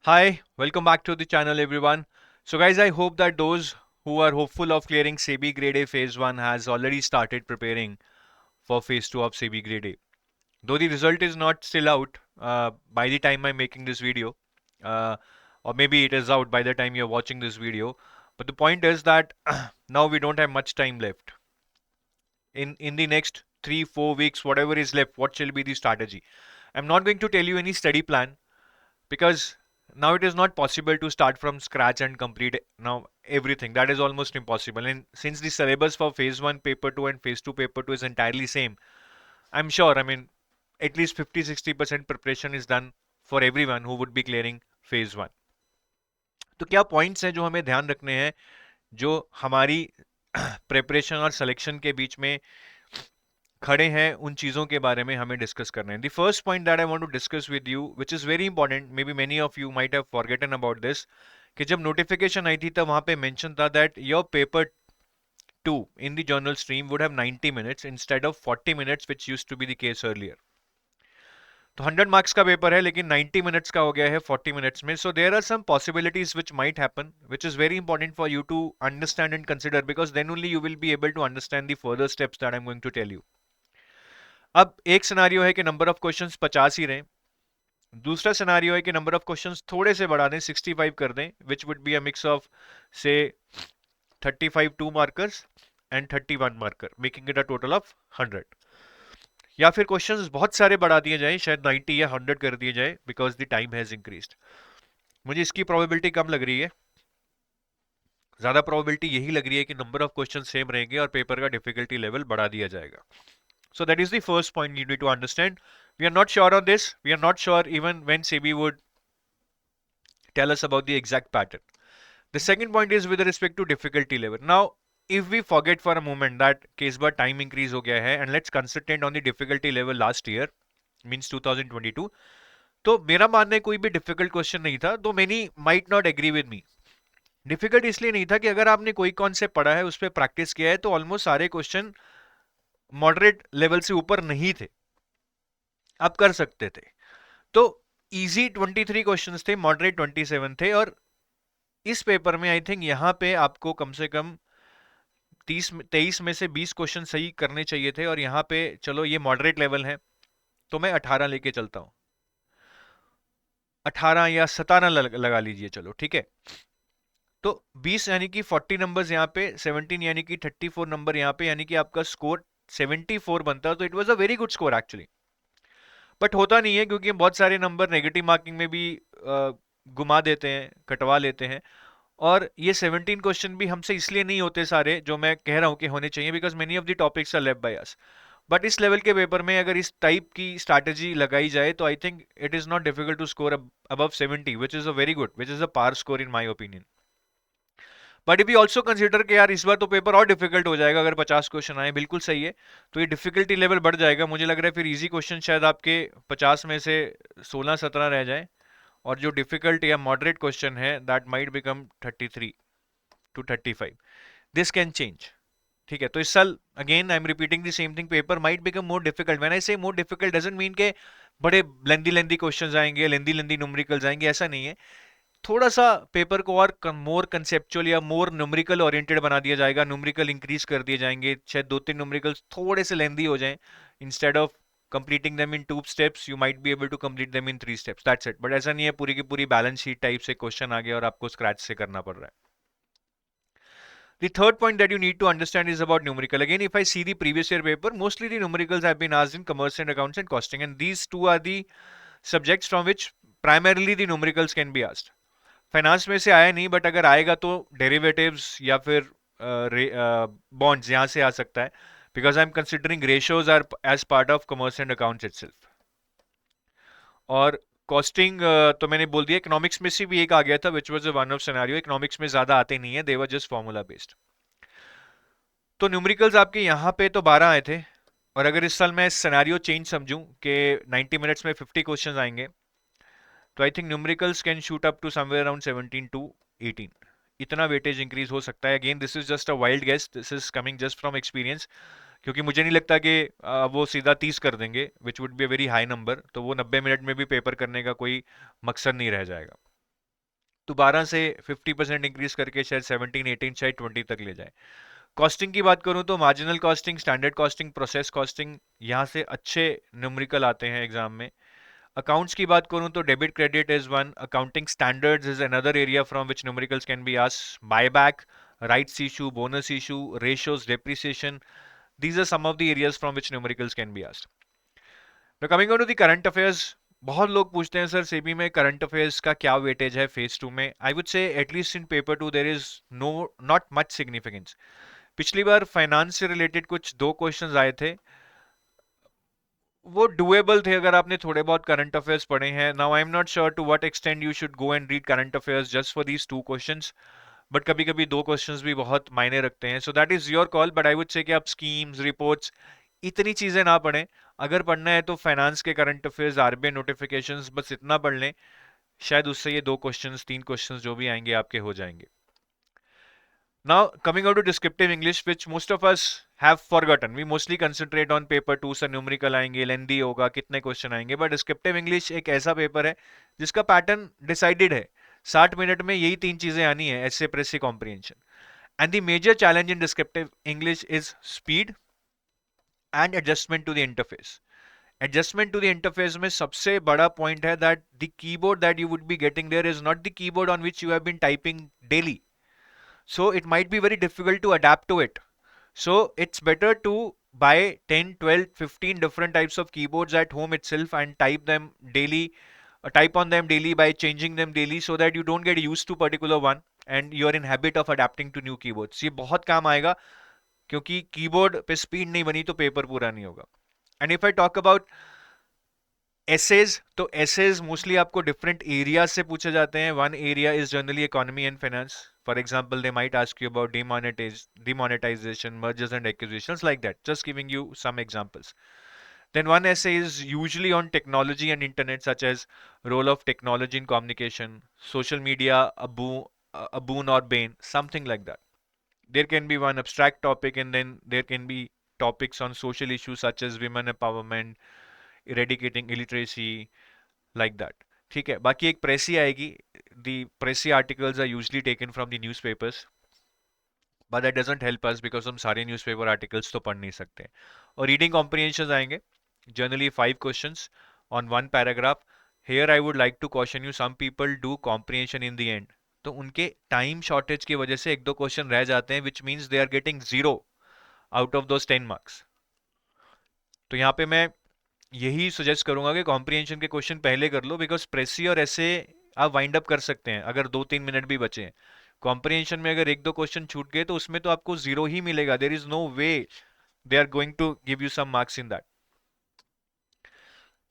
Hi, welcome back to the channel everyone. So guys, I hope that those who are hopeful of clearing SEBI Grade A Phase 1 has already started preparing for Phase 2 of SEBI Grade A. Though the result is not still out by the time I'm making this video, uh, or maybe it is out by the time you're watching this video, but the point is that now we don't have much time left. In the next 3-4 weeks, whatever is left, what shall be the strategy? I'm not going to tell you any study plan because now it is not possible to start from scratch and complete now everything. That is almost impossible, and since the syllabus for phase 1 paper 2 and phase 2 paper 2 is entirely same, I'm sure, at least 50-60% preparation is done for everyone who would be clearing phase 1. तो क्या points हैं जो हमें ध्यान रखने हैं, जो हमारी प्रिपरेशन और सिलेक्शन के बीच में खड़े हैं, उन चीज़ों के बारे में हमें डिस्कस करना है. The first point that I want to discuss with you which is very important, maybe many of you might have forgotten about this, कि जब नोटिफिकेशन आई थी तब वहाँ पे मेंशन था that your paper 2 in the general stream would have 90 minutes instead of 40 minutes which used to be the case earlier. तो 100 marks का paper है लेकिन 90 मिनट्स का हो गया है 40 मिनट्स में. So there are some possibilities which might happen which is very important for you to understand and consider, because then only you will be able to understand the further steps that I am going to tell you. अब एक scenario है कि number of questions 50 ही रहे. दूसरा scenario है कि number of questions थोड़े से बढ़ा दें, 65 कर दें, which would be a mix of से 35 2 markers and 31 marker, making it a total of 100. या फिर क्वेश्चंस बहुत सारे बढ़ा दिए जाए, शायद 90 या 100 कर दिए जाए because the time has increased. मुझे इसकी प्रोबेबिलिटी कम लग रही है. ज्यादा प्रोबेबिलिटी यही लग रही है कि नंबर ऑफ क्वेश्चन सेम रहेंगे और पेपर का डिफिकल्टी लेवल बढ़ा दिया जाएगा. So that is the first point you need to understand. We are not sure on this. We are not sure even when SEBI would tell us about the exact pattern. The second point is with respect to difficulty level. Now, if we forget for a moment that case bar time increase हो गया है and let's concentrate on the difficulty level last year, means 2022, तो मेरा मानना है कोई भी difficult question नहीं था, तो many might not agree with me. Difficult इसलिए नहीं था कि अगर आपने कोई कॉन्सेप्ट पढ़ा है, उस पर प्रैक्टिस किया है, तो ऑलमोस्ट सारे क्वेश्चन मॉडरेट लेवल से ऊपर नहीं थे, आप कर सकते थे. तो इजी 23 क्वेश्चंस थे, मॉडरेट 27 थे, और इस पेपर में आई थिंक यहां पे आपको कम से कम 23 में से 20 क्वेश्चन सही करने चाहिए थे, और यहां पे चलो ये मॉडरेट लेवल है तो मैं 18 लेके चलता हूं, 18 या 17 लगा लीजिए, चलो ठीक है. तो 20 यानी कि 40 नंबर्स यहाँ पे, 17 यानी कि 34 नंबर यहाँ पे, यानी कि आपका स्कोर 74 बनता. तो it was a very good score actually. But होता नहीं है क्योंकि हम बहुत सारे नंबर नेगेटिव मार्किंग में भी घुमा देते हैं, कटवा लेते हैं. और ये 17 क्वेश्चन भी हमसे इसलिए नहीं होते सारे जो मैं कह रहा हूँ कि होने चाहिए, because many of the topics are left by us. But इस लेवल के पेपर में अगर इस टाइप की स्ट्रैटेजी लगाई जाए तो I think it is not difficult to score above 70, which is a very good, which is a par score in my opinion. But if you also consider कि यार इस बार तो पेपर और डिफिकल्ट हो जाएगा अगर 50 क्वेश्चन आए, बिल्कुल सही है, तो ये डिफिकल्टी लेवल बढ़ जाएगा. मुझे लग रहा है फिर इजी क्वेश्चन शायद आपके 50 में से 16-17 रह जाए, और जो डिफिकल्ट या मॉडरेट क्वेश्चन है that might become 33 to 35. This can change. ठीक है, तो इस साल again I am repeating the same thing, paper might become more difficult. When I से मोर डिफिकल्ट डजंट मीन के बड़े लेंदी लेंदी क्वेश्चंस आएंगे, लेंदी लेंदी न्यूमेरिकल्स आएंगे, ऐसा नहीं है. थोड़ा सा पेपर को और मोर कंसेप्चुअल या मोर न्यूमेरिकल ओरिएंटेड बना दिया जाएगा, न्यूमेरिकल इंक्रीज कर दिए जाएंगे, शायद 2-3 न्यूमेरिकल्स थोड़े से लेंदी हो जाएं. Instead of completing them in 2 steps you might be able to complete them in 3 steps, that's it. But ऐसा नहीं है पूरी की पूरी बैलेंस शीट टाइप से क्वेश्चन आ गया और आपको स्क्रैच से करना पड़ रहा है. The third point that you need to understand is about numerical. Again, if I see the previous year paper, mostly the numericals have been asked in commerce and accounts and costing, and these two are the subjects from which primarily the numericals can be asked. Finance में से आया नहीं, but अगर आएगा तो derivatives या फिर bonds यहाँ से आ सकता है, because I am considering ratios are as part of commerce and accounts itself. और कॉस्टिंग तो मैंने बोल दिया. इकोनॉमिक्स में से भी एक आ गया था which was one of scenario. Economics में ज्यादा आते नहीं है, दे वर जस्ट फॉर्मूला बेस्ड. तो न्यूमेरिकल्स आपके यहाँ पे तो 12 आए थे, और अगर इस साल मैं सिनेरियो चेंज समझूं कि 90 मिनट्स में 50 क्वेश्चंस आएंगे, तो I think numericals can shoot up to somewhere around 17 to 18. इतना वेटेज इंक्रीज हो सकता है. Again this is just a wild guess, this is coming just from experience, क्योंकि मुझे नहीं लगता कि वो सीधा 30 कर देंगे, which would be a very high number. तो वो 90 मिनट में भी पेपर करने का कोई मकसद नहीं रह जाएगा. तो 12 से 50% इंक्रीज करके शायद 17, 18, शायद 20 तक ले जाए। कॉस्टिंग की बात करूं तो marginal costing, standard costing, process costing, यहाँ से अच्छे न्यूमेरिकल आते हैं एग्जाम में। अकाउंट्स की बात करूं तो debit credit is one, accounting standards is another area from which numericals can be asked, buyback, rights issue, bonus issue, ratios, depreciation, these are some of the areas from which numericals can be asked. Now coming on to the current affairs, बहुत लोग पूछते हैं sir SEBI में current affairs का क्या weightage है phase 2 में। I would say at least in paper 2 there is no not much significance. पिछली बार फाइनेंस से रिलेटेड कुछ 2 क्वेश्चंस आए थे, वो डुएबल थे अगर आपने थोड़े बहुत करंट अफेयर्स पढ़े हैं। Now I am not sure to what extent you should go and read current affairs just for these 2 questions, but कभी कभी 2 क्वेश्चंस भी बहुत मायने रखते हैं। So that is your call, but I would say कि आप स्कीम्स, रिपोर्ट्स, इतनी चीजें ना पढ़ें। अगर पढ़ना है तो फाइनेंस के करंट अफेयर्स, आरबीआई नोटिफिकेशंस, बस इतना पढ़ लें, शायद उससे ये 2 क्वेश्चंस, 3 क्वेश्चंस जो भी आएंगे आपके हो जाएंगे। Now, coming out to descriptive English, which most of us have forgotten. We mostly concentrate on paper 2 से न्यूमेरिकल आएंगे, लेंदी होगा, कितने क्वेश्चन आएंगे, बट डिस्क्रिप्टिव इंग्लिश एक ऐसा पेपर है जिसका पैटर्न डिसाइडेड है। 60 मिनट में यही 3 चीजें आनी है, ऐसे precis comprehension. And the major challenge in descriptive English is speed and adjustment to the interface. Adjustment to the interface में सबसे बड़ा पॉइंट है that the keyboard that you would be getting there is not the keyboard on which you have been typing daily. So it might be very difficult to adapt to it. So it's better to buy 10, 12, 15 different types of keyboards at home itself and type them daily, type on them daily by changing them daily so that you don't get used to particular one and you're in habit of adapting to new keyboards. ये बहुत काम आएगा क्योंकि keyboard पे speed नहीं बनी तो paper पूरा नहीं होगा. And if I talk about essays, तो एसेज मोस्टली आपको डिफरेंट एरिया से पूछे जाते हैं. One area is generally economy and finance. For example they might ask you about demonetization, mergers and acquisitions, like that, just giving you some examples. Then one essay is usually on technology and internet, such as role of technology in communication, social media, a boon or bane, something like that. There can be one abstract topic and then there can be topics on social issues such as women empowerment, eradicating illiteracy, like that. ठीक है, बाकी एक प्रेसी आएगी. The pressy articles are usually taken from the newspapers, but that doesn't help us because हम सारे newspaper articles तो पढ़ नहीं सकते. और reading comprehensions आएंगे, generally 5 questions on one paragraph. Here I would like to caution you, some people do comprehension in the end, तो उनके टाइम शॉर्टेज की वजह से 1-2 क्वेश्चन रह जाते हैं, which means they are getting 0 out of those 10 marks. तो यहाँ पे मैं यही सजेस्ट करूंगा कि कॉम्प्रिहेंशन के क्वेश्चन पहले कर लो, बिकॉज प्रेसी और ऐसे आप वाइंड अप कर सकते हैं अगर 2-3 मिनट भी बचे हैं. कॉम्प्रिहेंशन में अगर 1-2 क्वेश्चन छूट गए तो उसमें तो आपको 0 ही मिलेगा. There is no way they are going to give you some marks in that.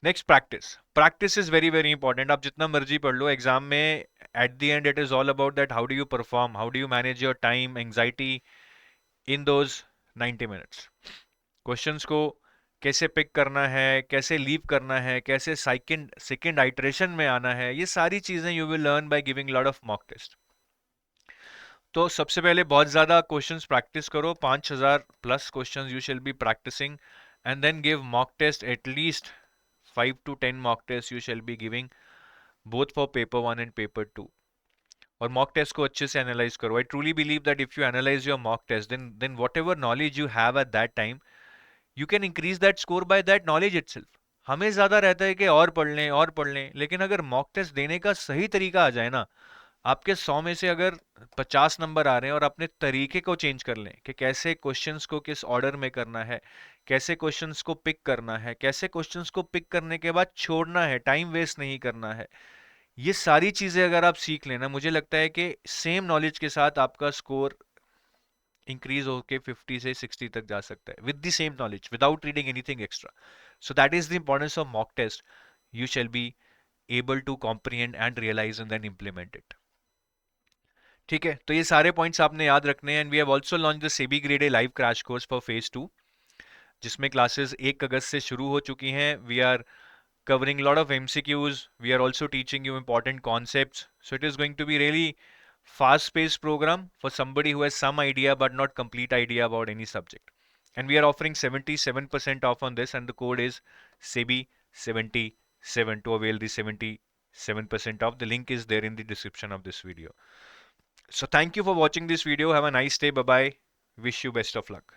Next, practice. Practice is very very important. आप जितना मर्जी पढ़ लो, एग्जाम में at the end it is all about that how do you perform, how do you manage your time, anxiety in those 90 minutes. Questions को कैसे pick करना है, कैसे लीव करना है, कैसे सेकंड आइटरेशन में आना है, ये सारी चीजें you will learn by giving lot of mock test. तो सबसे पहले बहुत ज्यादा क्वेश्चंस प्रैक्टिस करो. 5000 plus questions you shall be practicing, and then give mock test. At least 5 to 10 mock test you shall be giving, both for paper 1 and paper 2. और mock test को अच्छे से एनालाइज करो. I truly believe that if you analyse your mock test, then what ever knowledge you have at that time, you can increase that score by that knowledge itself. हमें ज्यादा रहता है कि और पढ़ लें, लेकिन अगर मॉक टेस्ट देने का सही तरीका आ जाए ना, आपके 100 में से अगर 50 नंबर आ रहे हैं और अपने तरीके को चेंज कर लें कि कैसे क्वेश्चंस को किस ऑर्डर में करना है, कैसे क्वेश्चंस को पिक करना है, कैसे क्वेश्चंस को पिक करने के बाद छोड़ना है, टाइम वेस्ट नहीं करना है, ये सारी चीजें अगर आप सीख लेना, मुझे लगता है कि सेम नॉलेज के साथ आपका स्कोर इंक्रीज होके 50 से 60 तक जा सकता है with the same knowledge, without reading anything extra. So that is the importance of mock test. You shall be able to comprehend and realise and then implement it. ठीक है, तो ये सारे पॉइंट्स आपने याद रखने हैं. And we have also launch the SEBI grade A live crash course for phase 2, जिसमें क्लासेस 1 अगस्त से शुरू हो चुकी हैं. We are covering a lot of MCQs. We are also teaching you important concepts. So it is going to be really fast-paced program for somebody who has some idea but not complete idea about any subject. And we are offering 77% off on this, and the code is SEBI77 to avail the 7% off. The link is there in the description of this video. So thank you for watching this video. Have a nice day. Bye bye. Wish you best of luck.